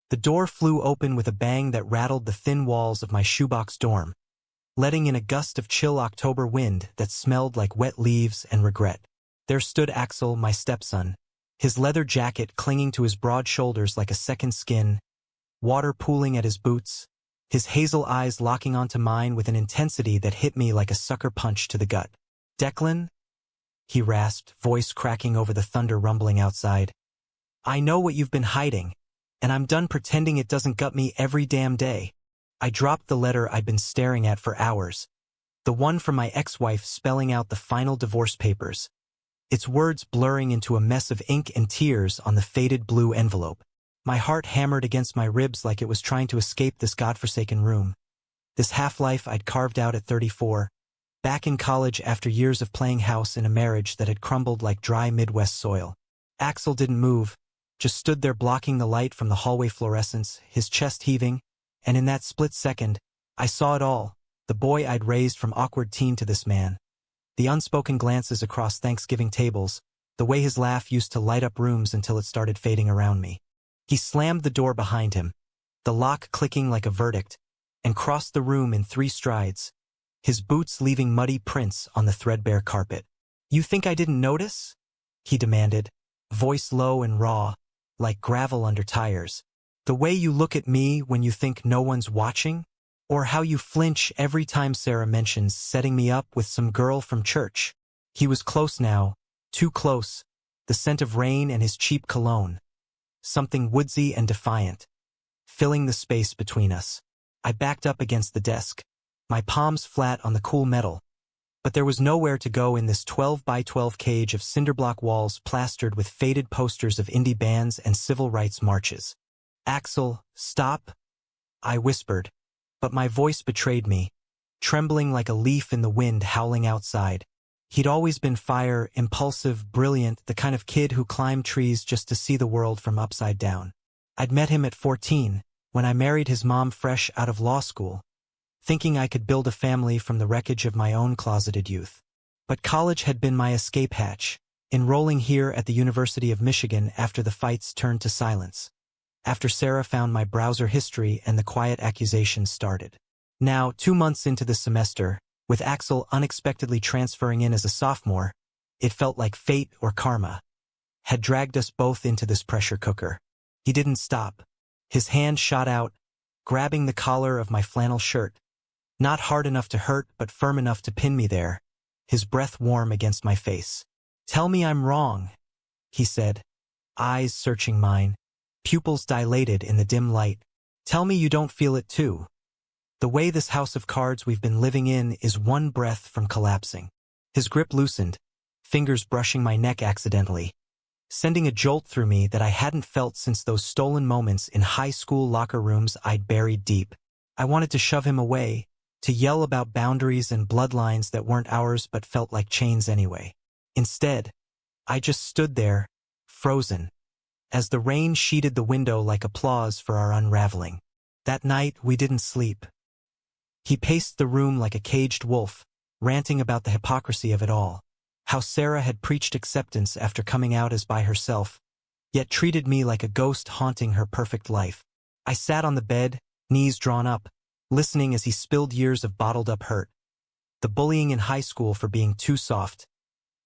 The door flew open with a bang that rattled the thin walls of my shoebox dorm, letting in a gust of chill October wind that smelled like wet leaves and regret. There stood Axel, my stepson, his leather jacket clinging to his broad shoulders like a second skin, water pooling at his boots, his hazel eyes locking onto mine with an intensity that hit me like a sucker punch to the gut. "Declan?" he rasped, voice cracking over the thunder rumbling outside. "I know what you've been hiding, and I'm done pretending it doesn't gut me every damn day." I dropped the letter I'd been staring at for hours, the one from my ex-wife spelling out the final divorce papers, its words blurring into a mess of ink and tears on the faded blue envelope. My heart hammered against my ribs like it was trying to escape this godforsaken room. This half-life I'd carved out at 34, back in college after years of playing house in a marriage that had crumbled like dry Midwest soil. Axel didn't move, just stood there blocking the light from the hallway fluorescence, his chest heaving, and in that split second, I saw it all, the boy I'd raised from awkward teen to this man. The unspoken glances across Thanksgiving tables, the way his laugh used to light up rooms until it started fading around me. He slammed the door behind him, the lock clicking like a verdict, and crossed the room in 3 strides, his boots leaving muddy prints on the threadbare carpet. "You think I didn't notice?" he demanded, voice low and raw, like gravel under tires. "The way you look at me when you think no one's watching? Or how you flinch every time Sarah mentions setting me up with some girl from church?" He was close now, too close, the scent of rain and his cheap cologne. Something woodsy and defiant, filling the space between us. I backed up against the desk, my palms flat on the cool metal, but there was nowhere to go in this 12 by 12 cage of cinderblock walls plastered with faded posters of indie bands and civil rights marches. "Axel, stop," I whispered, but my voice betrayed me, trembling like a leaf in the wind howling outside. He'd always been fire, impulsive, brilliant, the kind of kid who climbed trees just to see the world from upside down. I'd met him at 14, when I married his mom fresh out of law school, thinking I could build a family from the wreckage of my own closeted youth. But college had been my escape hatch, enrolling here at the University of Michigan after the fights turned to silence, after Sarah found my browser history and the quiet accusations started. Now, 2 months into the semester, with Axel unexpectedly transferring in as a sophomore, it felt like fate or karma had dragged us both into this pressure cooker. He didn't stop. His hand shot out, grabbing the collar of my flannel shirt, not hard enough to hurt but firm enough to pin me there, his breath warm against my face. "Tell me I'm wrong," he said, eyes searching mine, pupils dilated in the dim light. "Tell me you don't feel it too. The way this house of cards we've been living in is one breath from collapsing." His grip loosened, fingers brushing my neck accidentally, sending a jolt through me that I hadn't felt since those stolen moments in high school locker rooms I'd buried deep. I wanted to shove him away, to yell about boundaries and bloodlines that weren't ours but felt like chains anyway. Instead, I just stood there, frozen, as the rain sheeted the window like applause for our unraveling. That night, we didn't sleep. He paced the room like a caged wolf, ranting about the hypocrisy of it all. How Sarah had preached acceptance after coming out as by herself, yet treated me like a ghost haunting her perfect life. I sat on the bed, knees drawn up, listening as he spilled years of bottled-up hurt. The bullying in high school for being too soft.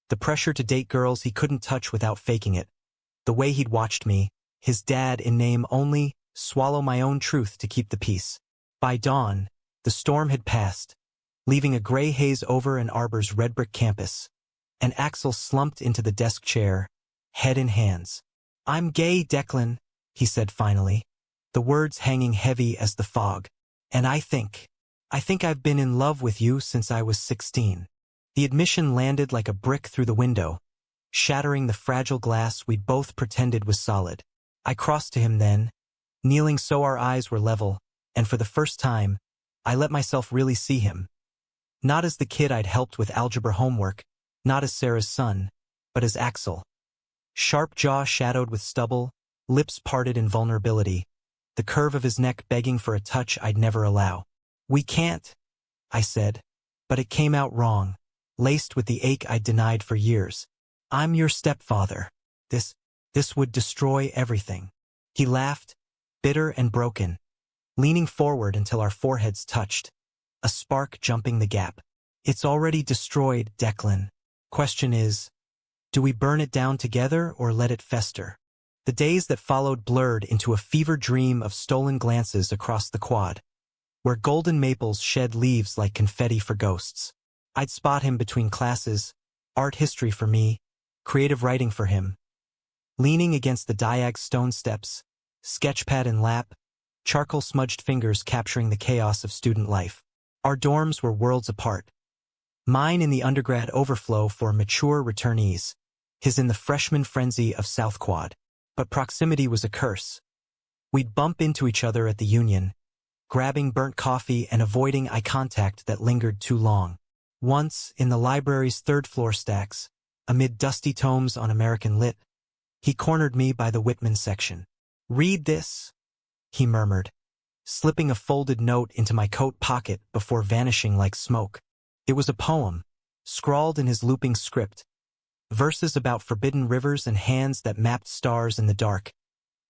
The pressure to date girls he couldn't touch without faking it. The way he'd watched me, his dad in name only, swallow my own truth to keep the peace. By dawn, the storm had passed, leaving a gray haze over Ann Arbor's red brick campus, and Axel slumped into the desk chair, head in hands. "I'm gay, Declan," he said finally, the words hanging heavy as the fog. "And I think I've been in love with you since I was 16. The admission landed like a brick through the window, shattering the fragile glass we'd both pretended was solid. I crossed to him then, kneeling so our eyes were level, and for the first time, I let myself really see him. Not as the kid I'd helped with algebra homework, not as Sarah's son, but as Axel. Sharp jaw shadowed with stubble, lips parted in vulnerability, the curve of his neck begging for a touch I'd never allow. "We can't," I said, but it came out wrong, laced with the ache I'd denied for years. "I'm your stepfather. This would destroy everything." He laughed, bitter and broken, leaning forward until our foreheads touched, a spark jumping the gap. It's already destroyed, Declan. Question is, do we burn it down together or let it fester? The days that followed blurred into a fever dream of stolen glances across the quad, where golden maples shed leaves like confetti for ghosts. I'd spot him between classes, art history for me, creative writing for him. Leaning against the diag stone steps, sketchpad in lap, charcoal-smudged fingers capturing the chaos of student life. Our dorms were worlds apart. Mine in the undergrad overflow for mature returnees, his in the freshman frenzy of South Quad. But proximity was a curse. We'd bump into each other at the Union, grabbing burnt coffee and avoiding eye contact that lingered too long. Once, in the library's third-floor stacks, amid dusty tomes on American Lit, he cornered me by the Whitman section. "Read this," he murmured, slipping a folded note into my coat pocket before vanishing like smoke. It was a poem, scrawled in his looping script, verses about forbidden rivers and hands that mapped stars in the dark,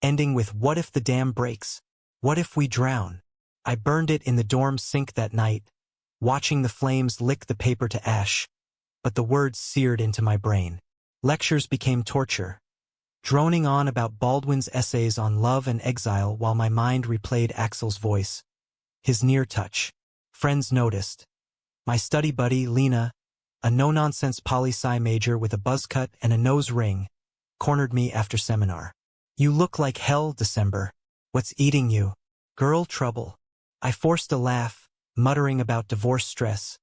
ending with "What if the dam breaks? What if we drown?" I burned it in the dorm sink that night, watching the flames lick the paper to ash, but the words seared into my brain. Lectures became torture, droning on about Baldwin's essays on love and exile while my mind replayed Axel's voice, his near touch. Friends noticed. My study buddy, Lena, a no-nonsense poli-sci major with a buzz cut and a nose ring, cornered me after seminar. "You look like hell, December. What's eating you?" "Girl trouble." I forced a laugh, muttering about divorce stress,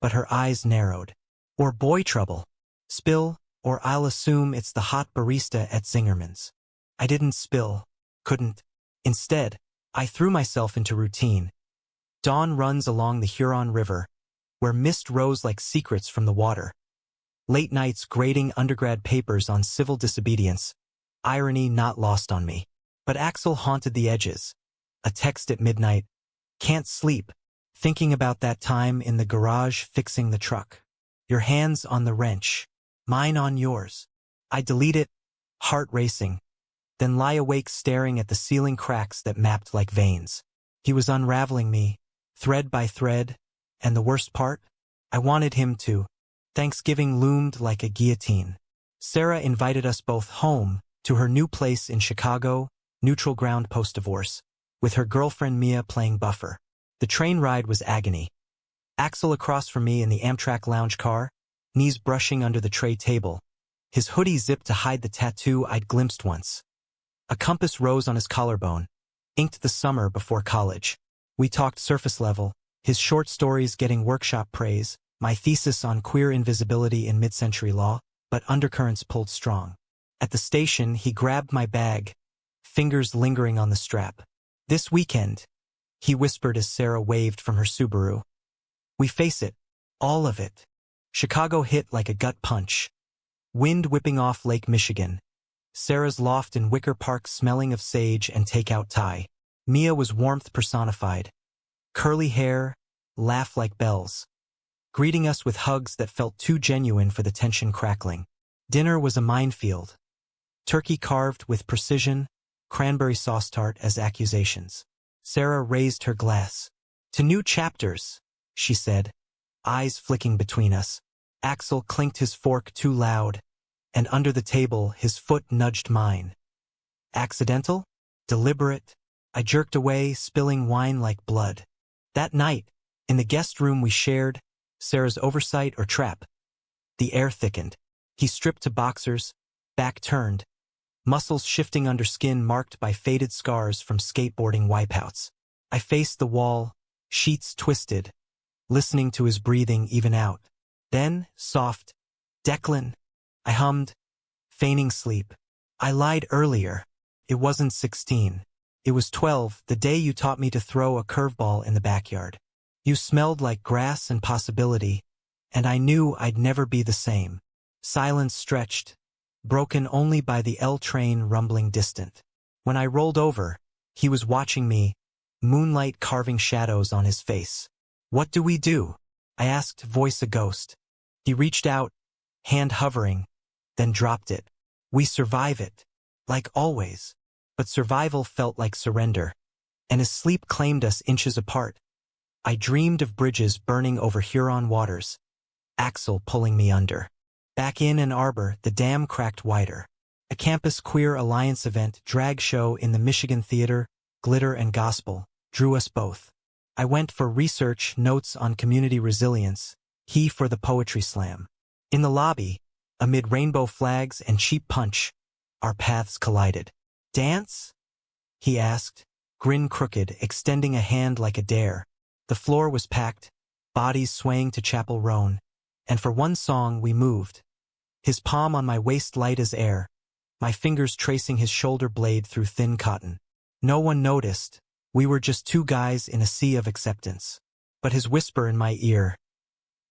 but her eyes narrowed. "Or boy trouble. Spill, or I'll assume it's the hot barista at Zingerman's." I didn't spill, couldn't. Instead, I threw myself into routine. Dawn runs along the Huron River, where mist rose like secrets from the water. Late nights grading undergrad papers on civil disobedience, irony not lost on me. But Axel haunted the edges. A text at midnight, "Can't sleep, thinking about that time in the garage fixing the truck. Your hands on the wrench, mine on yours." I delete it, heart racing, then lie awake staring at the ceiling cracks that mapped like veins. He was unraveling me, thread by thread, and the worst part? I wanted him to. Thanksgiving loomed like a guillotine. Sarah invited us both home, to her new place in Chicago, neutral ground post-divorce, with her girlfriend Mia playing buffer. The train ride was agony. Axel across from me in the Amtrak lounge car, knees brushing under the tray table, his hoodie zipped to hide the tattoo I'd glimpsed once. A compass rose on his collarbone, inked the summer before college. We talked surface level, his short stories getting workshop praise, my thesis on queer invisibility in mid-century law, but undercurrents pulled strong. At the station, he grabbed my bag, fingers lingering on the strap. "This weekend," he whispered as Sarah waved from her Subaru. "We face it, all of it." Chicago hit like a gut punch. Wind whipping off Lake Michigan. Sarah's loft in Wicker Park smelling of sage and takeout Thai. Mia was warmth personified. Curly hair, laugh like bells, greeting us with hugs that felt too genuine for the tension crackling. Dinner was a minefield. Turkey carved with precision, cranberry sauce tart as accusations. Sarah raised her glass. "To new chapters," she said, eyes flicking between us. Axel clinked his fork too loud, and under the table his foot nudged mine. Accidental? Deliberate? I jerked away, spilling wine like blood. That night, in the guest room we shared, Sarah's oversight or trap, the air thickened. He stripped to boxers, back turned, muscles shifting under skin marked by faded scars from skateboarding wipeouts. I faced the wall, sheets twisted, listening to his breathing even out. Then, soft, "Declan," I hummed, feigning sleep. "I lied earlier. It wasn't 16. It was 12, the day you taught me to throw a curveball in the backyard. You smelled like grass and possibility, and I knew I'd never be the same." Silence stretched, broken only by the L train rumbling distant. When I rolled over, he was watching me, moonlight carving shadows on his face. "What do we do?" I asked, voice a ghost. He reached out, hand hovering, then dropped it. "We survive it. Like always. but survival felt like surrender, and as sleep claimed us inches apart. I dreamed of bridges burning over Huron waters, Axel pulling me under. Back in Ann Arbor, the dam cracked wider. A campus queer alliance event, drag show in the Michigan Theater, glitter and gospel, drew us both. I went for research notes on community resilience, he for the poetry slam. In the lobby, amid rainbow flags and cheap punch, our paths collided. Dance? He asked, grin crooked, extending a hand like a dare. The floor was packed, bodies swaying to Chapel Roan, and for one song we moved. His palm on my waist light as air, my fingers tracing his shoulder blade through thin cotton. No one noticed, we were just two guys in a sea of acceptance. But his whisper in my ear,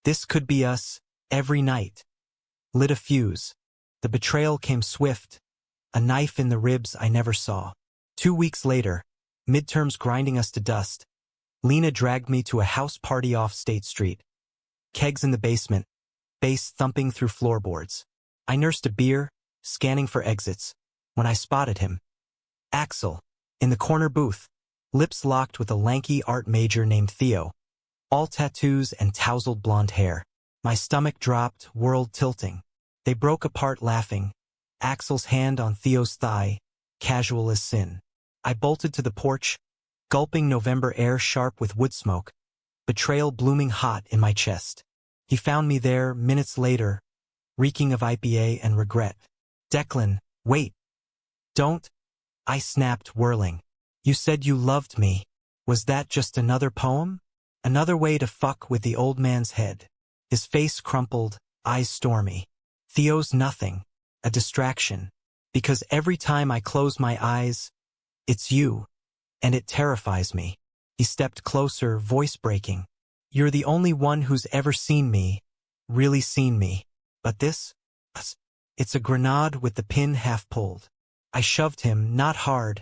this could be us, every night, lit a fuse. The betrayal came swift, a knife in the ribs I never saw. 2 weeks later, midterms grinding us to dust, Lena dragged me to a house party off State Street. Kegs in the basement, bass thumping through floorboards. I nursed a beer, scanning for exits, when I spotted him. Axel, in the corner booth, lips locked with a lanky art major named Theo. All tattoos and tousled blonde hair. My stomach dropped, world tilting. They broke apart laughing, Axel's hand on Theo's thigh, casual as sin. I bolted to the porch, gulping November air sharp with wood smoke, betrayal blooming hot in my chest. He found me there minutes later, reeking of IPA and regret. Declan, wait. Don't. I snapped, whirling. You said you loved me. Was that just another poem? Another way to fuck with the old man's head. His face crumpled, eyes stormy. Theo's nothing. A distraction. Because every time I close my eyes, it's you. And it terrifies me. He stepped closer, voice breaking. You're the only one who's ever seen me, really seen me. But this? It's a grenade with the pin half pulled. I shoved him, not hard,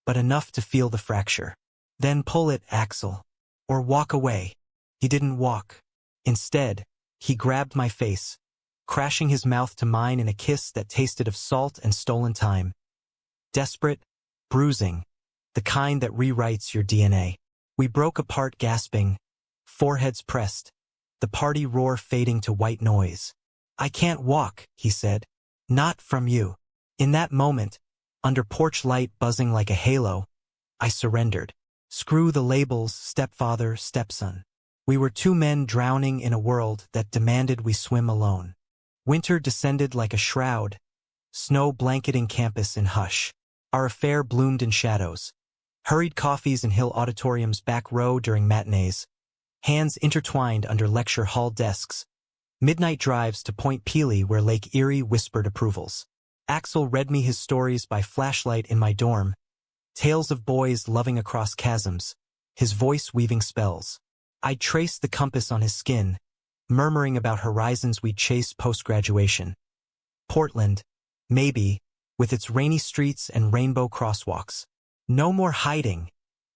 but enough to feel the fracture. Then pull it, Axel. Or walk away. He didn't walk. Instead, he grabbed my face, crashing his mouth to mine in a kiss that tasted of salt and stolen time. Desperate, bruising, the kind that rewrites your DNA. We broke apart gasping, foreheads pressed, the party roar fading to white noise. I can't walk, he said. Not from you. In that moment, under porch light buzzing like a halo, I surrendered. Screw the labels, stepfather, stepson. We were two men drowning in a world that demanded we swim alone. Winter descended like a shroud, snow blanketing campus in hush. Our affair bloomed in shadows. Hurried coffees in Hill Auditorium's back row during matinees. Hands intertwined under lecture hall desks. Midnight drives to Point Pelee where Lake Erie whispered approvals. Axel read me his stories by flashlight in my dorm. Tales of boys loving across chasms, his voice weaving spells. I traced the compass on his skin, murmuring about horizons we'd chase post-graduation. Portland, maybe, with its rainy streets and rainbow crosswalks. No more hiding,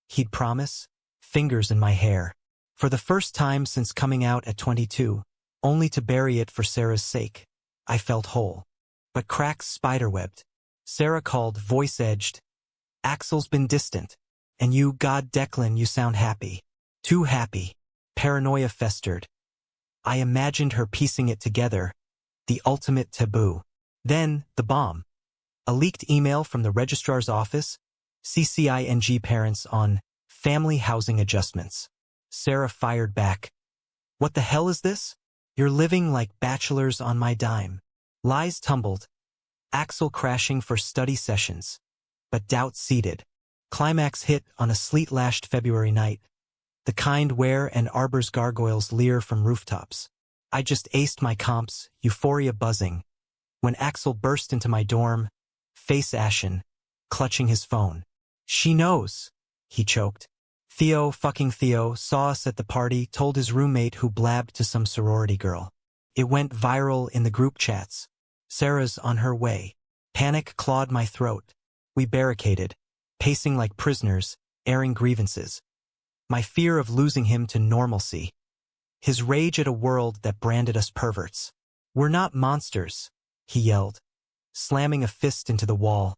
he'd promise, fingers in my hair. For the first time since coming out at 22, only to bury it for Sarah's sake. I felt whole. But cracks spiderwebbed. Sarah called, voice-edged. Axel's been distant. And you, God Declan, you sound happy. Too happy. Paranoia festered. I imagined her piecing it together. The ultimate taboo. Then, the bomb. A leaked email from the registrar's office, CCING parents on family housing adjustments. Sarah fired back. What the hell is this? You're living like bachelors on my dime. Lies tumbled. Axel crashing for study sessions. But doubt seeded. Climax hit on a sleet-lashed February night. The kind where Ann Arbor's gargoyles leer from rooftops. I just aced my comps, euphoria buzzing. When Axel burst into my dorm, face ashen, clutching his phone. She knows, he choked. Theo, fucking Theo, saw us at the party, told his roommate who blabbed to some sorority girl. It went viral in the group chats. Sarah's on her way. Panic clawed my throat. We barricaded, pacing like prisoners, airing grievances. My fear of losing him to normalcy. His rage at a world that branded us perverts. We're not monsters, he yelled, slamming a fist into the wall.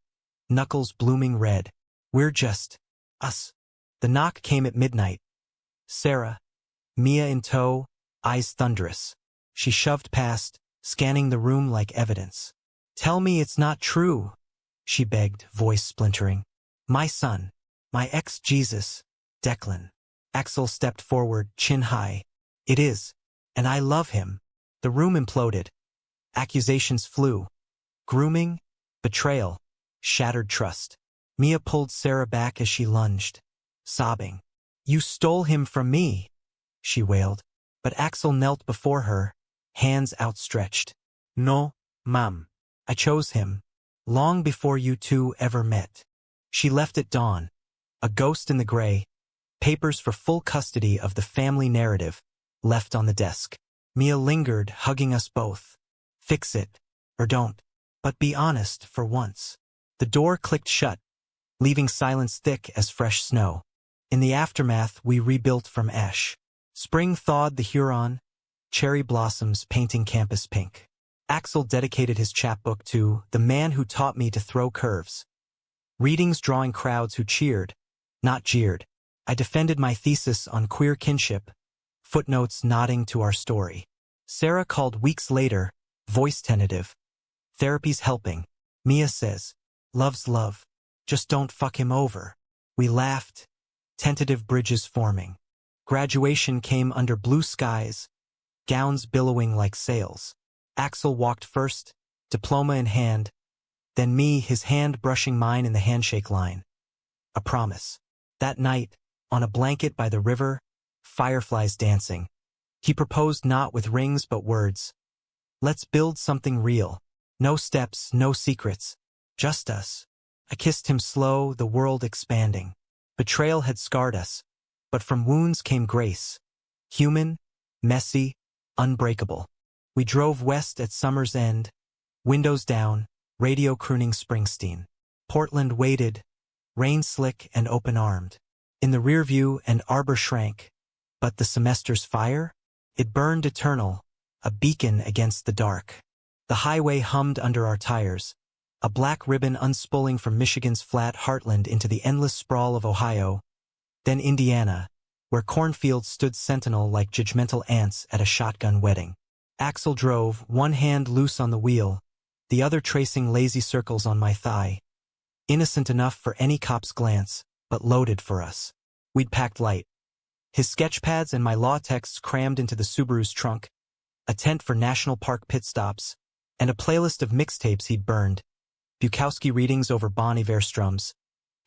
knuckles blooming red. We're just us. The knock came at midnight. Sarah, Mia in tow, eyes thunderous. She shoved past, scanning the room like evidence. "Tell me it's not true," she begged, voice splintering. "My son, my ex-Jesus, Declan." Axel stepped forward, chin high. "It is, and I love him." The room imploded. Accusations flew. Grooming, betrayal, shattered trust. Mia pulled Sarah back as she lunged, sobbing. "You stole him from me," she wailed. But Axel knelt before her, hands outstretched. "No, Mom. I chose him, long before you two ever met." She left at dawn, a ghost in the gray, papers for full custody of the family narrative left on the desk. Mia lingered, hugging us both. "Fix it, or don't. But be honest for once." The door clicked shut, leaving silence thick as fresh snow. In the aftermath, we rebuilt from ash. Spring thawed the Huron, cherry blossoms painting campus pink. Axel dedicated his chapbook to "the man who taught me to throw curves." Readings drawing crowds who cheered, not jeered. I defended my thesis on queer kinship, footnotes nodding to our story. Sarah called weeks later, voice tentative. "Therapy's helping." Mia says, "Love's love. Just don't fuck him over." We laughed, tentative bridges forming. Graduation came under blue skies, gowns billowing like sails. Axel walked first, diploma in hand, then me, his hand brushing mine in the handshake line. A promise. That night, on a blanket by the river, fireflies dancing. He proposed not with rings but words. "Let's build something real. No steps, no secrets. Just us." I kissed him slow, the world expanding. Betrayal had scarred us, but from wounds came grace. Human, messy, unbreakable. We drove west at summer's end, windows down, radio crooning Springsteen. Portland waited, rain slick and open-armed. In the rear view, an arbor shrank. But the semester's fire? It burned eternal, a beacon against the dark. The highway hummed under our tires, a black ribbon unspooling from Michigan's flat heartland into the endless sprawl of Ohio, then Indiana, where cornfields stood sentinel like judgmental ants at a shotgun wedding. Axel drove, one hand loose on the wheel, the other tracing lazy circles on my thigh. Innocent enough for any cop's glance, but loaded for us. We'd packed light. His sketch pads and my law texts crammed into the Subaru's trunk, a tent for national park pit stops, and a playlist of mixtapes he'd burned, Bukowski readings over Bon Iver strums,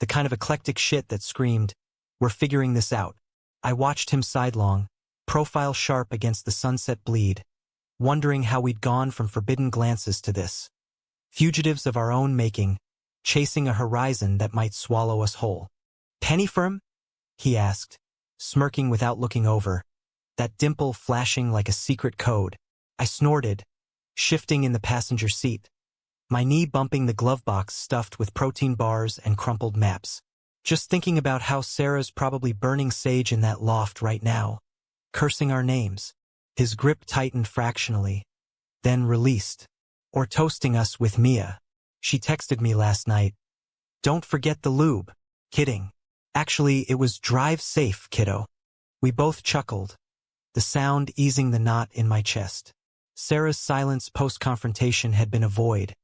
the kind of eclectic shit that screamed, "We're figuring this out." I watched him sidelong, profile sharp against the sunset bleed, wondering how we'd gone from forbidden glances to this. Fugitives of our own making, chasing a horizon that might swallow us whole. "Penny firm?" he asked, smirking without looking over, that dimple flashing like a secret code. I snorted, shifting in the passenger seat, my knee bumping the glove box stuffed with protein bars and crumpled maps. Just thinking about how Sarah's probably burning sage in that loft right now, cursing our names. His grip tightened fractionally, then released. Or toasting us with Mia. She texted me last night. "Don't forget the lube." Kidding. Actually, it was "drive safe, kiddo." We both chuckled, the sound easing the knot in my chest. Sarah's silence post-confrontation had been a void,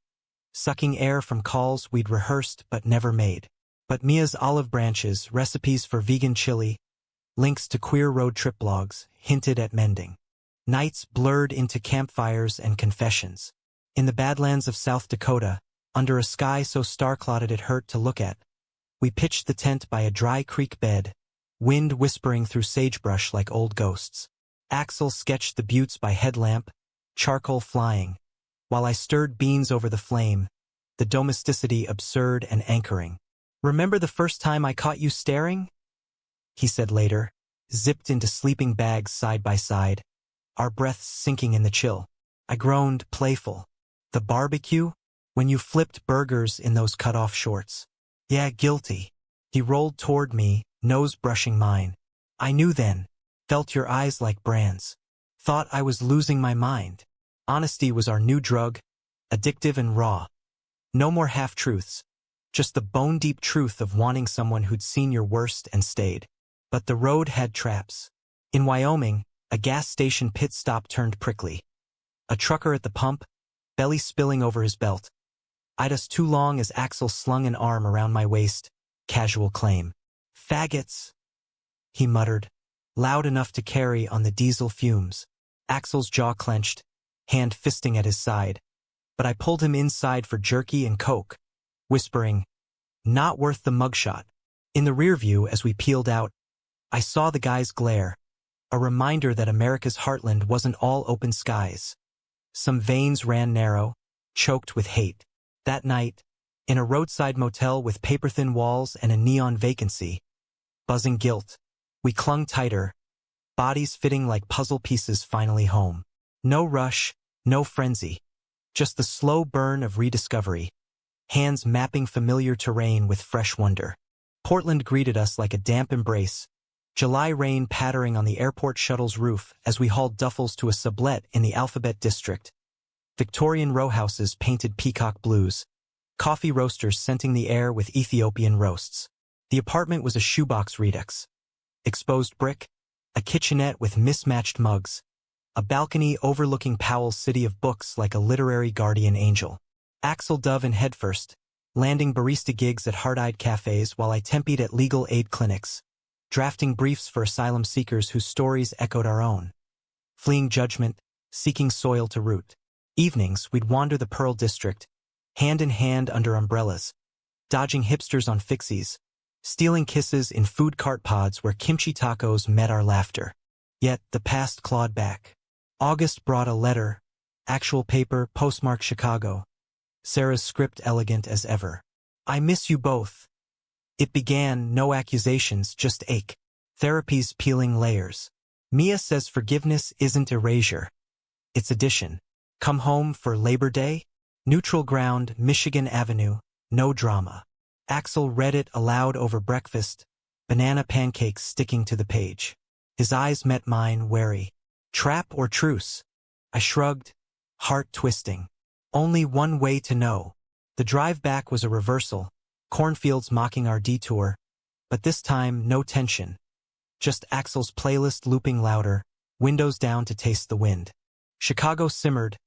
sucking air from calls we'd rehearsed but never made. But Mia's olive branches, recipes for vegan chili, links to queer road trip blogs, hinted at mending. Nights blurred into campfires and confessions. In the Badlands of South Dakota, under a sky so star-clouded it hurt to look at, we pitched the tent by a dry creek bed, wind whispering through sagebrush like old ghosts. Axel sketched the buttes by headlamp, charcoal flying, while I stirred beans over the flame, the domesticity absurd and anchoring. "Remember the first time I caught you staring?" he said later, zipped into sleeping bags side by side, our breaths sinking in the chill. I groaned, playful. "The barbecue? When you flipped burgers in those cut-off shorts." "Yeah, guilty." He rolled toward me, nose brushing mine. "I knew then, felt your eyes like brands. Thought I was losing my mind." Honesty was our new drug, addictive and raw. No more half-truths, Just the bone-deep truth of wanting someone who'd seen your worst and stayed. But the road had traps. In Wyoming, a gas station pit stop turned prickly. A trucker at the pump, belly spilling over his belt. Eyed us too long as Axel slung an arm around my waist. Casual claim. "Faggots," he muttered, loud enough to carry on the diesel fumes. Axel's jaw clenched, hand fisting at his side. But I pulled him inside for jerky and coke, whispering, "Not worth the mugshot." In the rear view, as we peeled out, I saw the guy's glare, a reminder that America's heartland wasn't all open skies. Some veins ran narrow, choked with hate. That night, in a roadside motel with paper-thin walls and a neon vacancy, buzzing guilt, we clung tighter, bodies fitting like puzzle pieces finally home. No rush, no frenzy, just the slow burn of rediscovery, hands mapping familiar terrain with fresh wonder. Portland greeted us like a damp embrace, July rain pattering on the airport shuttle's roof as we hauled duffels to a sublet in the Alphabet District. Victorian row houses painted peacock blues, coffee roasters scenting the air with Ethiopian roasts. The apartment was a shoebox redux. Exposed brick, a kitchenette with mismatched mugs, a balcony overlooking Powell's city of books like a literary guardian angel. Axel dove in headfirst, landing barista gigs at hard-eyed cafes while I tempied at legal aid clinics, drafting briefs for asylum seekers whose stories echoed our own. Fleeing judgment, seeking soil to root. Evenings, we'd wander the Pearl District, hand in hand under umbrellas, dodging hipsters on fixies, stealing kisses in food cart pods where kimchi tacos met our laughter. Yet the past clawed back. August brought a letter, actual paper, postmarked Chicago. Sarah's script elegant as ever. "I miss you both." It began, no accusations, just ache. Therapy's peeling layers. Mia says forgiveness isn't erasure. It's addition. Come home for Labor Day? Neutral ground, Michigan Avenue, no drama. Axel read it aloud over breakfast, banana pancakes sticking to the page. His eyes met mine, wary. Trap or truce? I shrugged, heart twisting. Only one way to know. The drive back was a reversal, cornfields mocking our detour, but this time no tension. Just Axel's playlist looping louder, windows down to taste the wind. Chicago simmered,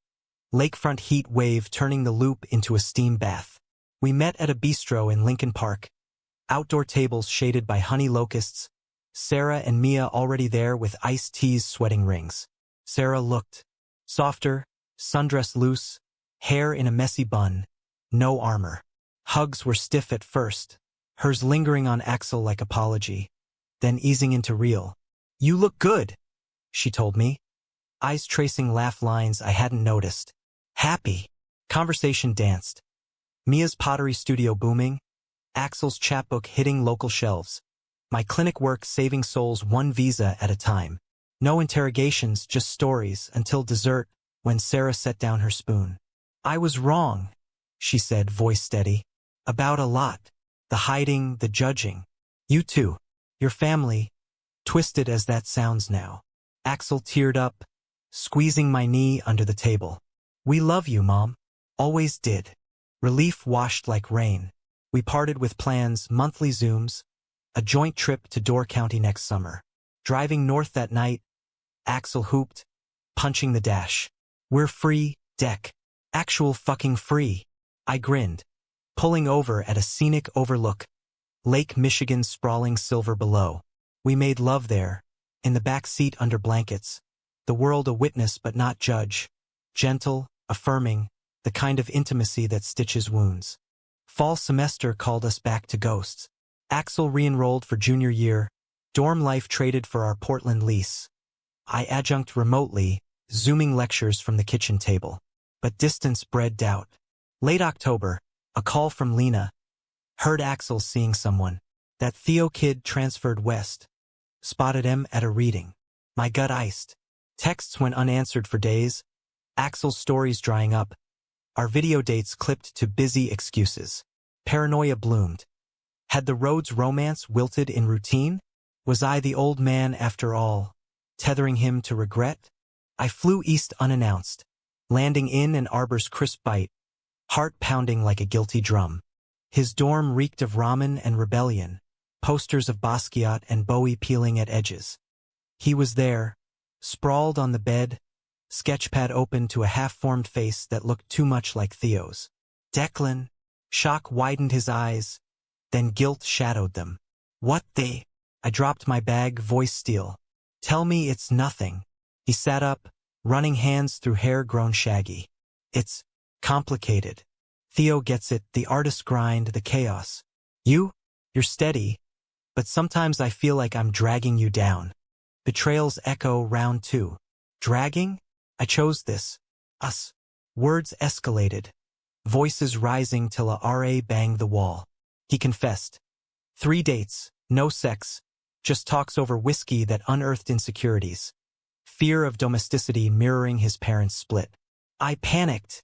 lakefront heat wave turning the loop into a steam bath. We met at a bistro in Lincoln Park, outdoor tables shaded by honey locusts, Sarah and Mia already there with iced teas sweating rings. Sarah looked softer, sundress loose, hair in a messy bun, no armor. Hugs were stiff at first, hers lingering on Axel like apology, then easing into real. "You look good," she told me, eyes tracing laugh lines I hadn't noticed. Happy. Conversation danced. Mia's pottery studio booming, Axel's chapbook hitting local shelves. My clinic work saving souls one visa at a time. No interrogations, just stories, until dessert, when Sarah set down her spoon. "I was wrong," she said, voice steady. "About a lot. The hiding, the judging. You too. Your family, twisted as that sounds now." Axel teared up, squeezing my knee under the table. "We love you, Mom. Always did." Relief washed like rain. We parted with plans, monthly Zooms, a joint trip to Door County next summer. Driving north that night, Axel hooped, punching the dash. "We're free, deck. Actual fucking free." I grinned, pulling over at a scenic overlook, Lake Michigan sprawling silver below. We made love there, in the back seat under blankets, the world a witness but not judge, gentle, affirming, the kind of intimacy that stitches wounds. Fall semester called us back to ghosts. Axel re-enrolled for junior year, dorm life traded for our Portland lease. I adjunct remotely, Zooming lectures from the kitchen table. But distance bred doubt. Late October, a call from Lena. Heard Axel seeing someone. That Theo kid transferred west. Spotted him at a reading. My gut iced. Texts went unanswered for days. Axel's stories drying up. Our video dates clipped to busy excuses. Paranoia bloomed. Had the road's romance wilted in routine? Was I the old man after all, tethering him to regret? I flew east unannounced, landing in Ann Arbor's crisp bite, heart pounding like a guilty drum. His dorm reeked of ramen and rebellion, posters of Basquiat and Bowie peeling at edges. He was there, sprawled on the bed, sketchpad open to a half-formed face that looked too much like Theo's. Declan. Shock widened his eyes, then guilt shadowed them. What the? I dropped my bag, voice steel. Tell me it's nothing. He sat up, running hands through hair grown shaggy. It's complicated. Theo gets it, the artist grind, the chaos. You're steady, but sometimes I feel like I'm dragging you down. Betrayals echo round 2. Dragging? I chose this. Us. Words escalated. Voices rising till a RA banged the wall. He confessed. 3 dates, no sex, just talks over whiskey that unearthed insecurities. Fear of domesticity mirroring his parents' split. I panicked,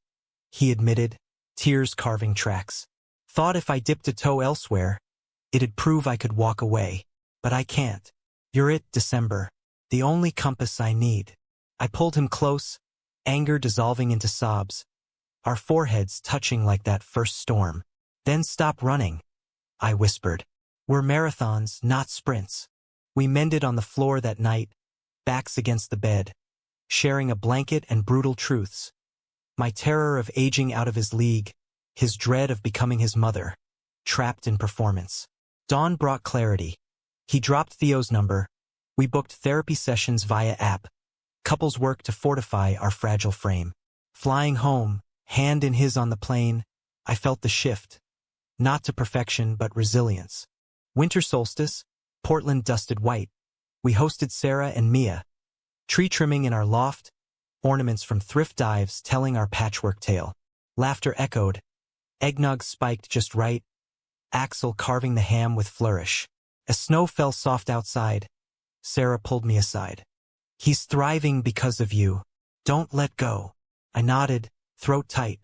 he admitted, tears carving tracks. Thought if I dipped a toe elsewhere, it'd prove I could walk away. But I can't. You're it, December. The only compass I need. I pulled him close, anger dissolving into sobs, our foreheads touching like that first storm. Then stop running, I whispered. We're marathons, not sprints. We mended on the floor that night, backs against the bed, sharing a blanket and brutal truths. My terror of aging out of his league, his dread of becoming his mother, trapped in performance. Dawn brought clarity. He dropped Theo's number. We booked therapy sessions via app. Couples work to fortify our fragile frame. Flying home, hand in his on the plane, I felt the shift. Not to perfection, but resilience. Winter solstice, Portland dusted white. We hosted Sarah and Mia. Tree trimming in our loft, ornaments from thrift dives telling our patchwork tale. Laughter echoed. Eggnog spiked just right. Axel carving the ham with flourish. As snow fell soft outside, Sarah pulled me aside. He's thriving because of you. Don't let go. I nodded, throat tight.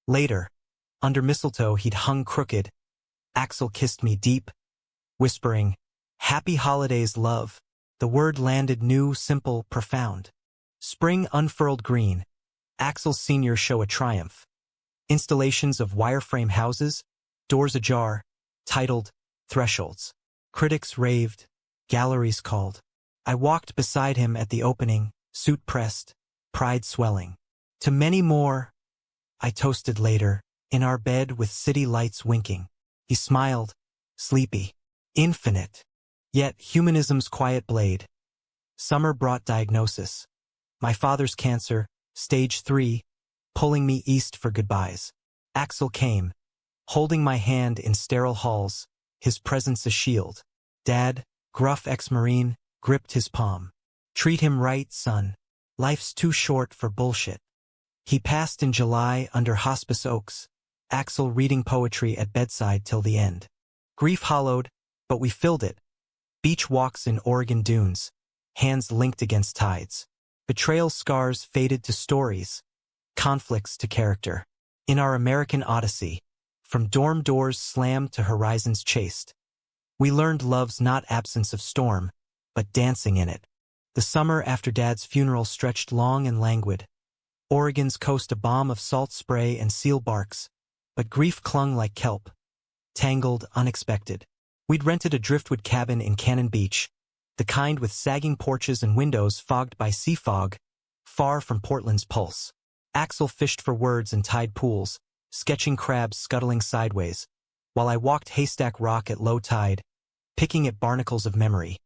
Later, under mistletoe he'd hung crooked. Axel kissed me deep, whispering, Happy holidays, love. The word landed new, simple, profound. Spring unfurled green. Axel's senior show a triumph. Installations of wireframe houses, doors ajar, titled Thresholds. Critics raved, galleries called. I walked beside him at the opening, suit pressed, pride swelling. To many more, I toasted later, in our bed with city lights winking. He smiled, sleepy, infinite. Yet humanism's quiet blade. Summer brought diagnosis. My father's cancer, stage 3, pulling me east for goodbyes. Axel came, holding my hand in sterile halls, his presence a shield. Dad, gruff ex-Marine, gripped his palm. Treat him right, son. Life's too short for bullshit. He passed in July under hospice oaks, Axel reading poetry at bedside till the end. Grief hollowed, but we filled it. Beach walks in Oregon dunes, hands linked against tides. Betrayal scars faded to stories, conflicts to character. In our American Odyssey, from dorm doors slammed to horizons chased, we learned love's not absence of storm, but dancing in it. The summer after Dad's funeral stretched long and languid. Oregon's coast a bomb of salt spray and seal barks, but grief clung like kelp, tangled, unexpected. We'd rented a driftwood cabin in Cannon Beach, the kind with sagging porches and windows fogged by sea fog, far from Portland's pulse. Axel fished for words in tide pools, sketching crabs scuttling sideways, while I walked Haystack Rock at low tide, picking at barnacles of memory.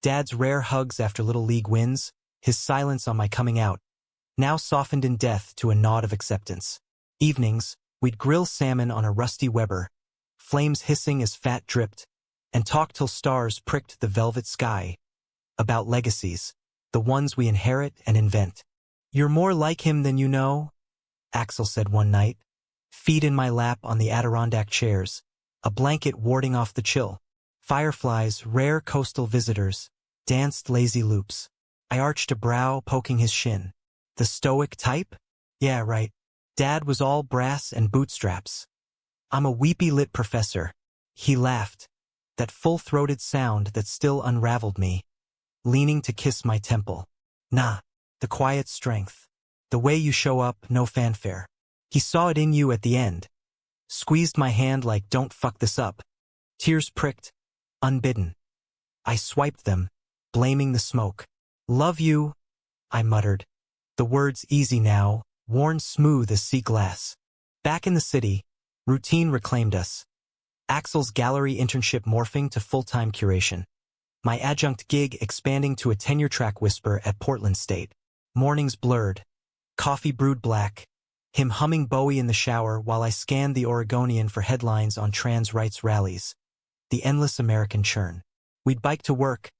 Dad's rare hugs after Little League wins, his silence on my coming out, now softened in death to a nod of acceptance. Evenings, we'd grill salmon on a rusty Weber, flames hissing as fat dripped, and talk till stars pricked the velvet sky. About legacies, the ones we inherit and invent. You're more like him than you know, Axel said one night. Feet in my lap on the Adirondack chairs, a blanket warding off the chill. Fireflies, rare coastal visitors, danced lazy loops. I arched a brow, poking his shin. The stoic type? Yeah, right. Dad was all brass and bootstraps. I'm a weepy-lit professor. He laughed, that full-throated sound that still unraveled me, leaning to kiss my temple. Nah, the quiet strength. The way you show up, no fanfare. He saw it in you at the end. squeezed my hand like don't fuck this up. Tears pricked, unbidden. I swiped them, blaming the smoke. Love you, I muttered. The words easy now, worn smooth as sea glass. Back in the city, routine reclaimed us. Axel's gallery internship morphing to full-time curation. My adjunct gig expanding to a tenure-track whisper at Portland State. Mornings blurred. Coffee brewed black. Him humming Bowie in the shower while I scanned the Oregonian for headlines on trans rights rallies. The endless American churn. We'd bike to work,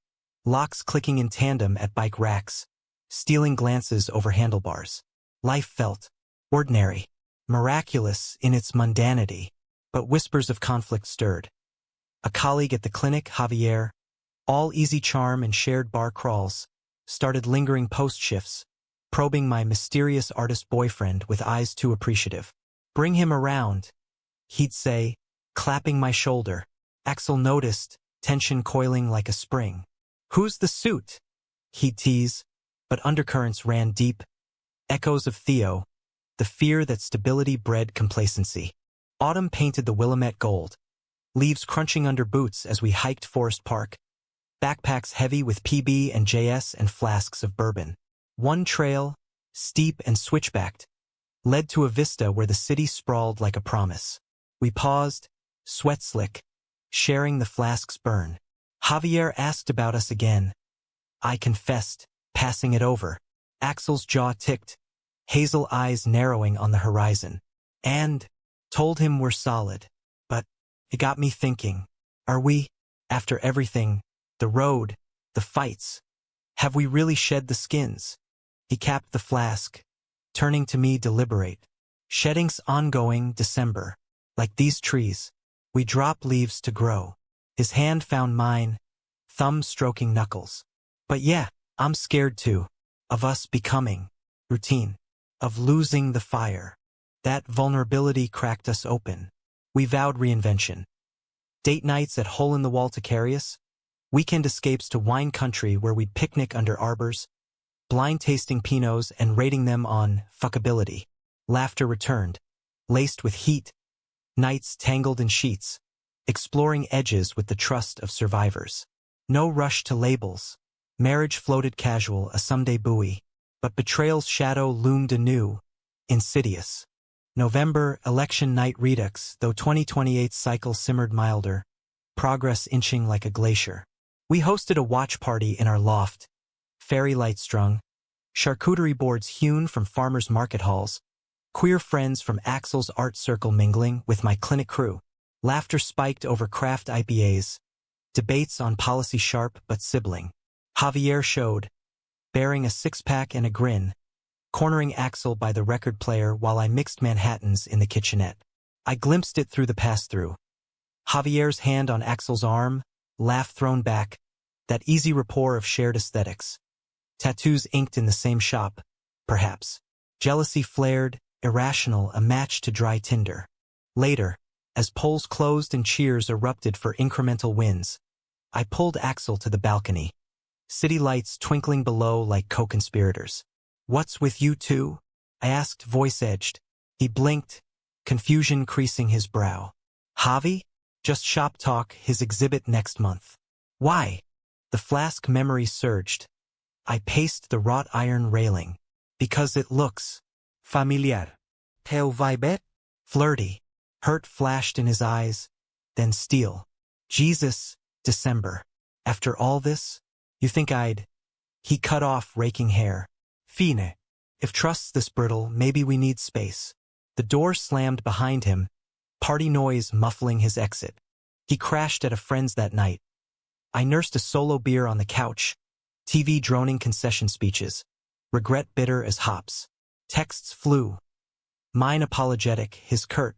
locks clicking in tandem at bike racks, stealing glances over handlebars. Life felt ordinary, miraculous in its mundanity, but whispers of conflict stirred. A colleague at the clinic, Javier, all easy charm and shared bar crawls, started lingering post-shifts, probing my mysterious artist boyfriend with eyes too appreciative. Bring him around, he'd say, clapping my shoulder. Axel noticed, tension coiling like a spring. Who's the suit? He'd tease, but undercurrents ran deep. Echoes of Theo, the fear that stability bred complacency. Autumn painted the Willamette gold, leaves crunching under boots as we hiked Forest Park, backpacks heavy with PB and JS and flasks of bourbon. One trail, steep and switchbacked, led to a vista where the city sprawled like a promise. We paused, sweat slick, sharing the flask's burn. Javier asked about us again. I confessed, passing it over. Axel's jaw ticked, hazel eyes narrowing on the horizon. And told him we're solid. But it got me thinking, are we, after everything, the road, the fights, have we really shed the skins? He capped the flask, turning to me deliberate. Shedding's ongoing, December. Like these trees, we drop leaves to grow. His hand found mine, thumb stroking knuckles. But yeah, I'm scared too. Of us becoming routine. Of losing the fire. That vulnerability cracked us open. We vowed reinvention. Date nights at hole-in-the-wall Tacarius. Weekend escapes to wine country where we'd picnic under arbors. Blind tasting Pinots and rating them on fuckability. Laughter returned, laced with heat. Nights tangled in sheets. Exploring edges with the trust of survivors. No rush to labels. Marriage floated casual, a someday buoy. But betrayal's shadow loomed anew, insidious. November, election night redux, though 2028's cycle simmered milder. Progress inching like a glacier. We hosted a watch party in our loft. Fairy light strung. Charcuterie boards hewn from farmers' market halls. Queer friends from Axel's art circle mingling with my clinic crew. Laughter spiked over craft IPAs. Debates on policy sharp but sibling. Javier showed, bearing a six-pack and a grin, cornering Axel by the record player while I mixed Manhattans in the kitchenette. I glimpsed it through the pass-through. Javier's hand on Axel's arm, laugh thrown back, that easy rapport of shared aesthetics. Tattoos inked in the same shop, perhaps. Jealousy flared, irrational, a match to dry tinder. Later, as polls closed and cheers erupted for incremental wins, I pulled Axel to the balcony. City lights twinkling below like co-conspirators. What's with you two? I asked, voice-edged. He blinked, confusion creasing his brow. Javi? Just shop talk, his exhibit next month. Why? The flask memory surged. I paced the wrought iron railing. Because it looks familiar. Theo vibet? Flirty. Hurt flashed in his eyes, then steel. Jesus, December. After all this? You think I'd... He cut off, raking hair. Fine. If trust's this brittle, maybe we need space. The door slammed behind him, party noise muffling his exit. He crashed at a friend's that night. I nursed a solo beer on the couch, TV droning concession speeches, regret bitter as hops. Texts flew. Mine apologetic, his curt,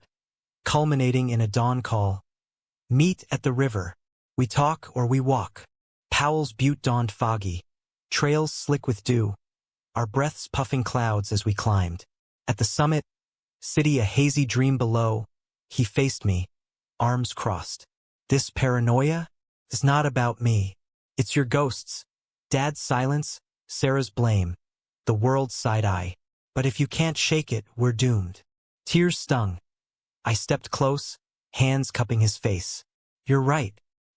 culminating in a dawn call. Meet at the river. We talk or we walk. Powell's butte dawned foggy, trails slick with dew, our breaths puffing clouds as we climbed. At the summit, city a hazy dream below, he faced me, arms crossed. This paranoia is not about me. It's your ghosts. Dad's silence, Sarah's blame, the world's side eye. But if you can't shake it, we're doomed. Tears stung. I stepped close, hands cupping his face. You're right.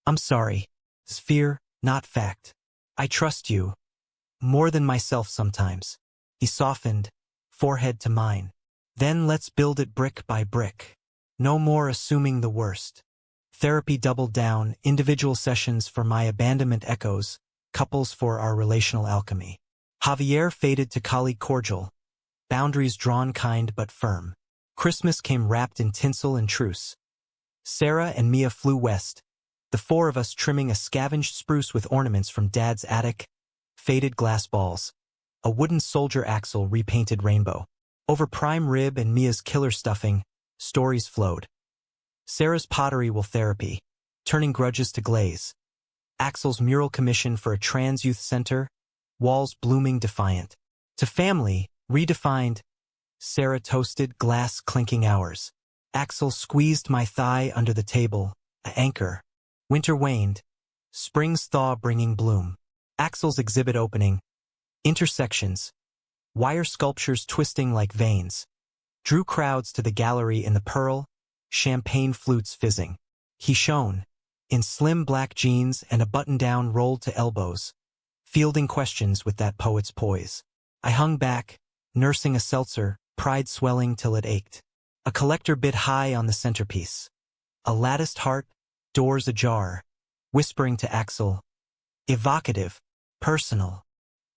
I'm sorry. It's fear, not fact. I trust you. More than myself sometimes. He softened, forehead to mine. Then let's build it brick by brick. No more assuming the worst. Therapy doubled down, individual sessions for my abandonment echoes, couples for our relational alchemy. Javier faded to colleague cordial, boundaries drawn kind but firm. Christmas came wrapped in tinsel and truce. Sarah and Mia flew west, the four of us trimming a scavenged spruce with ornaments from Dad's attic, faded glass balls, a wooden soldier axle repainted rainbow. Over prime rib and Mia's killer stuffing, stories flowed. Sarah's pottery will therapy, turning grudges to glaze. Axel's mural commission for a trans youth center, walls blooming defiant. To family, redefined. Sarah toasted, glass clinking hours. Axel squeezed my thigh under the table, a anchor. Winter waned, spring's thaw bringing bloom. Axel's exhibit opening. Intersections. Wire sculptures twisting like veins. Drew crowds to the gallery in the pearl, champagne flutes fizzing. He shone, in slim black jeans and a button-down rolled to elbows, fielding questions with that poet's poise. I hung back, nursing a seltzer, pride swelling till it ached. A collector bit high on the centerpiece. A latticed heart, doors ajar, whispering to Axel. Evocative, personal.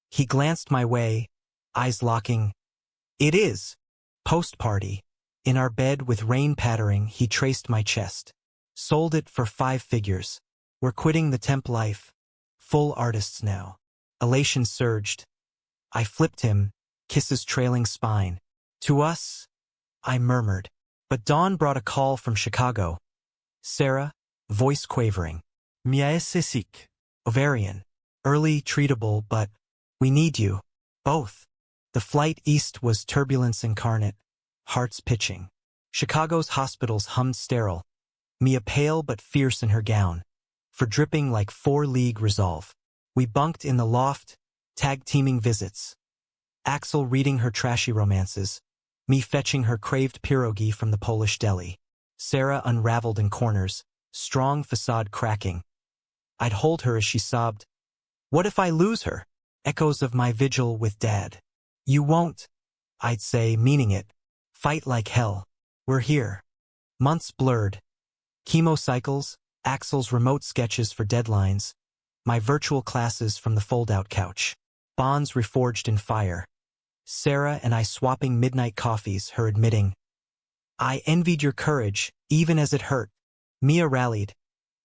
He glanced my way, eyes locking. It is. Post-party. In our bed with rain pattering, he traced my chest. Sold it for 5 figures. We're quitting the temp life. Full artists now. Elation surged. I flipped him, kisses trailing spine. To us, I murmured. But dawn brought a call from Chicago. Sarah, voice quavering. Miaesisik. Ovarian. Early treatable, but we need you. Both. The flight east was turbulence incarnate, hearts pitching. Chicago's hospitals hummed sterile. Mia pale but fierce in her gown, for dripping like 4-league resolve. We bunked in the loft, tag-teaming visits. Axel reading her trashy romances, me fetching her craved pierogi from the Polish deli. Sarah unraveled in corners, strong facade cracking. I'd hold her as she sobbed. What if I lose her? Echoes of my vigil with Dad. You won't, I'd say, meaning it. Fight like hell. We're here. Months blurred. Chemo cycles, Axel's remote sketches for deadlines, my virtual classes from the fold-out couch. Bonds reforged in fire. Sarah and I swapping midnight coffees, her admitting, I envied your courage, even as it hurt. Mia rallied.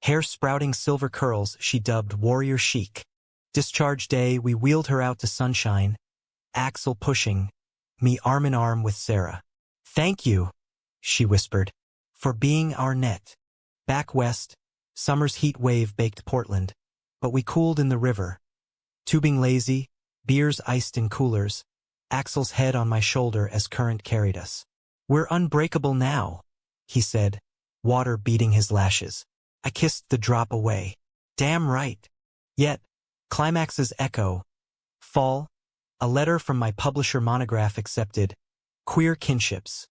Hair sprouting silver curls she dubbed warrior chic. Discharge day, we wheeled her out to sunshine. Axel pushing, me arm in arm with Sarah. Thank you, she whispered, for being our net. Back west, summer's heat wave baked Portland, but we cooled in the river. Tubing lazy, beers iced in coolers, Axel's head on my shoulder as current carried us. We're unbreakable now, he said, water beating his lashes. I kissed the drop away. Damn right. Yet, climax's echo. Fall, a letter from my publisher monograph accepted. Queer kinships.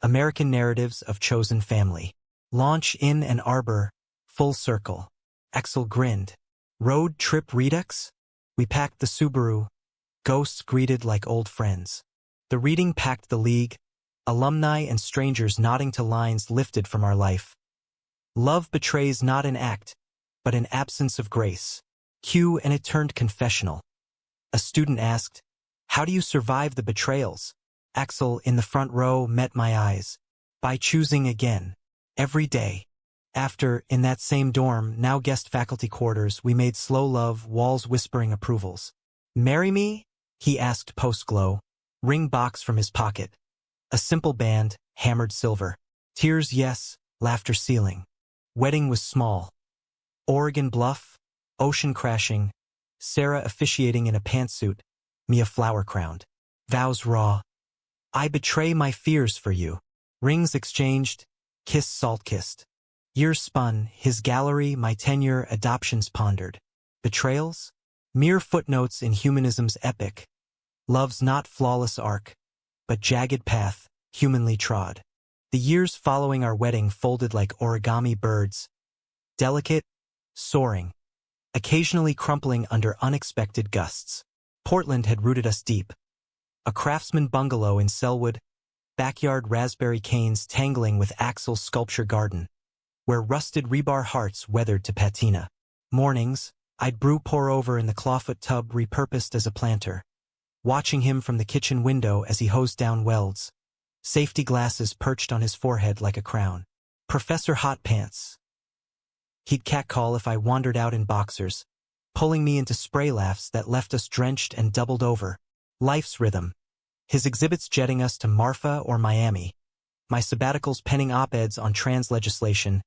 American narratives of chosen family. Launch in Ann Arbor, full circle. Axel grinned. Road trip redux? We packed the Subaru. Ghosts greeted like old friends. The reading packed the league, alumni and strangers nodding to lines lifted from our life. Love betrays not an act, but an absence of grace. Cue, and it turned confessional. A student asked, how do you survive the betrayals? Axel, in the front row, met my eyes. By choosing again. Every day. After, in that same dorm, now guest faculty quarters, we made slow love, walls whispering approvals. Marry me? He asked post-glow. Ring box from his pocket. A simple band, hammered silver. Tears yes, laughter ceiling. Wedding was small. Oregon Bluff, ocean crashing, Sarah officiating in a pantsuit, me a flower-crowned. Vows raw. I betray my fears for you. Rings exchanged, kiss salt-kissed. Years spun, his gallery, my tenure, adoptions pondered. Betrayals? Mere footnotes in humanism's epic. Love's not flawless arc, but jagged path, humanly trod. The years following our wedding folded like origami birds, delicate, soaring, occasionally crumpling under unexpected gusts. Portland had rooted us deep. A craftsman bungalow in Selwood, backyard raspberry canes tangling with Axel's sculpture garden, where rusted rebar hearts weathered to patina. Mornings, I'd brew pour-over in the clawfoot tub repurposed as a planter, watching him from the kitchen window as he hosed down welds, safety glasses perched on his forehead like a crown. Professor Hot Pants. He'd catcall if I wandered out in boxers, pulling me into spray laughs that left us drenched and doubled over. Life's rhythm. His exhibits jetting us to Marfa or Miami. My sabbaticals penning op-eds on trans legislation.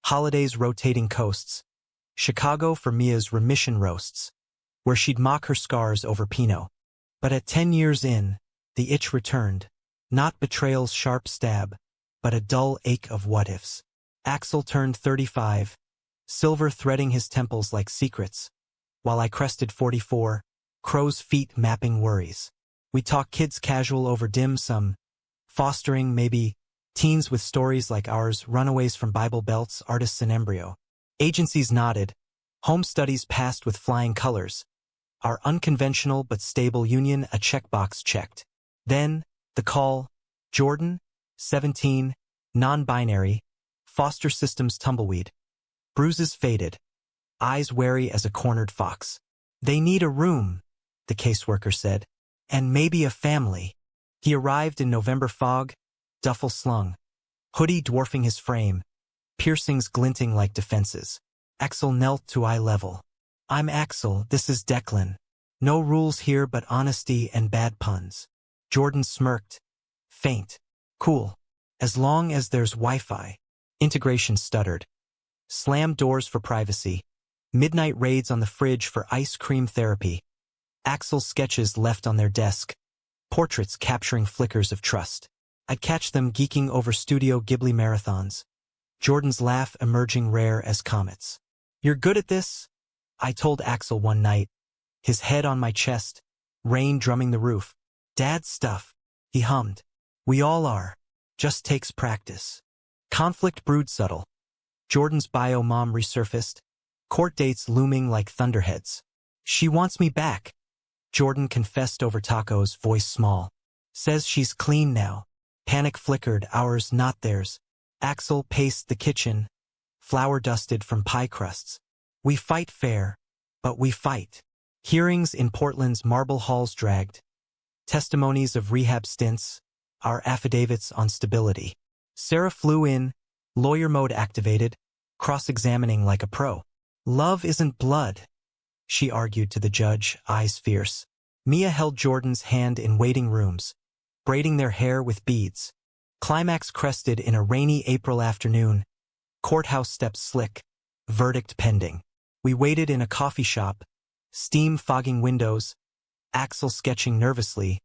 Holidays rotating coasts. Chicago for Mia's remission roasts, where she'd mock her scars over Pinot. But at 10 years in, the itch returned. Not betrayal's sharp stab, but a dull ache of what-ifs. Axel turned 35, silver threading his temples like secrets, while I crested 44, crow's feet mapping worries. We talk kids casual over dim sum, fostering, maybe, teens with stories like ours, runaways from Bible belts, artists in embryo. Agencies nodded, home studies passed with flying colors, our unconventional but stable union a checkbox checked. Then, the call, Jordan, 17, non-binary, foster systems tumbleweed. Bruises faded, eyes wary as a cornered fox. They need a room, the caseworker said, and maybe a family. He arrived in November fog, duffel slung, hoodie dwarfing his frame, piercings glinting like defenses. Axel knelt to eye level. I'm Axel, this is Declan. No rules here but honesty and bad puns. Jordan smirked. Faint. Cool. As long as there's Wi-Fi. Integration stuttered. Slammed doors for privacy. Midnight raids on the fridge for ice cream therapy. Axel's sketches left on their desk. Portraits capturing flickers of trust. I'd catch them geeking over Studio Ghibli marathons. Jordan's laugh emerging rare as comets. You're good at this? I told Axel one night, his head on my chest, rain drumming the roof. Dad's stuff, he hummed. We all are. Just takes practice. Conflict brewed subtle. Jordan's bio mom resurfaced, court dates looming like thunderheads. She wants me back. Jordan confessed over tacos, voice small. Says she's clean now. Panic flickered, ours not theirs. Axel paced the kitchen, flour dusted from pie crusts. We fight fair, but we fight. Hearings in Portland's marble halls dragged. Testimonies of rehab stints, our affidavits on stability. Sarah flew in, lawyer mode activated, cross-examining like a pro. Love isn't blood, she argued to the judge, eyes fierce. Mia held Jordan's hand in waiting rooms, braiding their hair with beads. Climax crested in a rainy April afternoon. Courthouse steps slick, verdict pending. We waited in a coffee shop, steam fogging windows, Axel sketching nervously,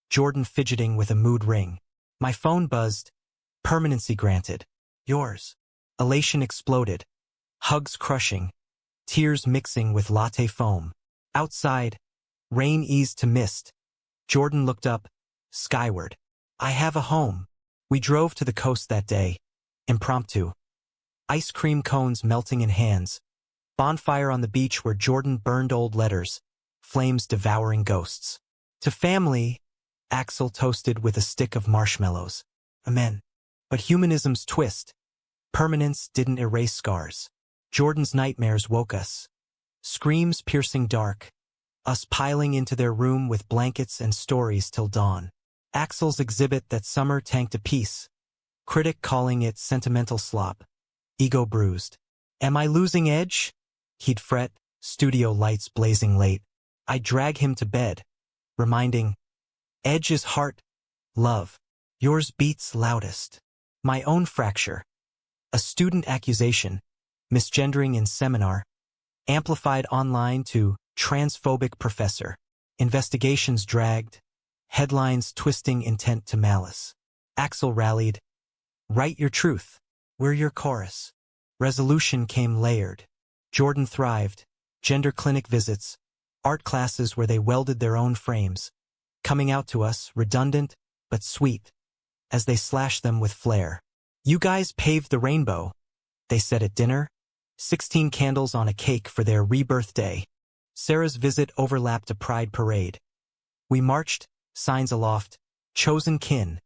Jordan fidgeting with a mood ring. My phone buzzed. Permanency granted. Yours. Elation exploded. Hugs crushing. Tears mixing with latte foam. Outside, rain eased to mist. Jordan looked up, skyward. I have a home. We drove to the coast that day. Impromptu. Ice cream cones melting in hands. Bonfire on the beach where Jordan burned old letters. Flames devouring ghosts. To family, Axel toasted with a stick of marshmallows. Amen. But humanism's twist. Permanence didn't erase scars. Jordan's nightmares woke us. Screams piercing dark. Us piling into their room with blankets and stories till dawn. Axel's exhibit that summer tanked a piece. Critic calling it sentimental slop. Ego bruised. Am I losing edge? He'd fret, studio lights blazing late. I'd drag him to bed, reminding, edge is heart, love. Yours beats loudest. My own fracture. A student accusation, misgendering in seminar, amplified online to transphobic professor. Investigations dragged, headlines twisting intent to malice. Axel rallied, write your truth, we're your chorus. Resolution came layered. Jordan thrived, gender clinic visits, art classes where they welded their own frames, coming out to us redundant but sweet. as they slashed them with flair. "You guys paved the rainbow," they said at dinner. 16 candles on a cake for their rebirth day. Sarah's visit overlapped a pride parade. We marched, signs aloft, chosen kin.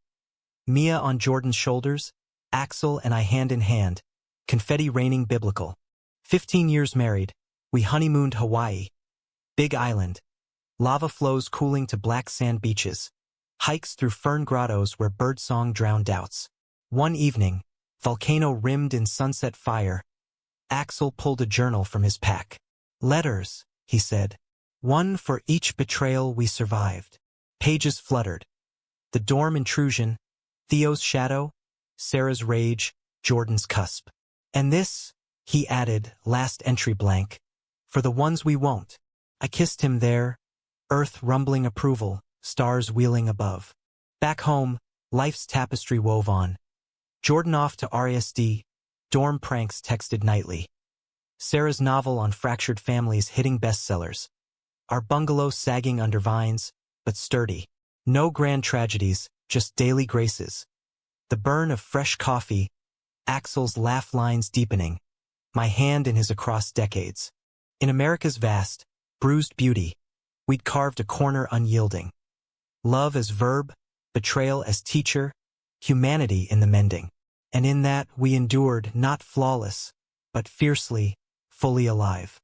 Mia on Jordan's shoulders, Axel and I hand in hand, confetti raining biblical. 15 years married, we honeymooned Hawaii. Big Island. Lava flows cooling to black sand beaches. Hikes through fern grottos where birdsong drowned doubts. One evening, volcano rimmed in sunset fire, Axel pulled a journal from his pack. "Letters," he said. "One for each betrayal we survived." Pages fluttered. The dorm intrusion, Theo's shadow, Sarah's rage, Jordan's cusp. "And this," he added, last entry blank, "for the ones we won't." I kissed him there, earth rumbling approval, stars wheeling above. Back home, life's tapestry wove on. Jordan off to RASD, dorm pranks texted nightly. Sarah's novel on fractured families hitting bestsellers. Our bungalow sagging under vines, but sturdy. No grand tragedies, just daily graces. The burn of fresh coffee, Axel's laugh lines deepening, my hand in his across decades. In America's vast, bruised beauty, we'd carved a corner unyielding. Love as verb, betrayal as teacher, humanity in the mending. And in that we endured not flawless, but fiercely, fully alive.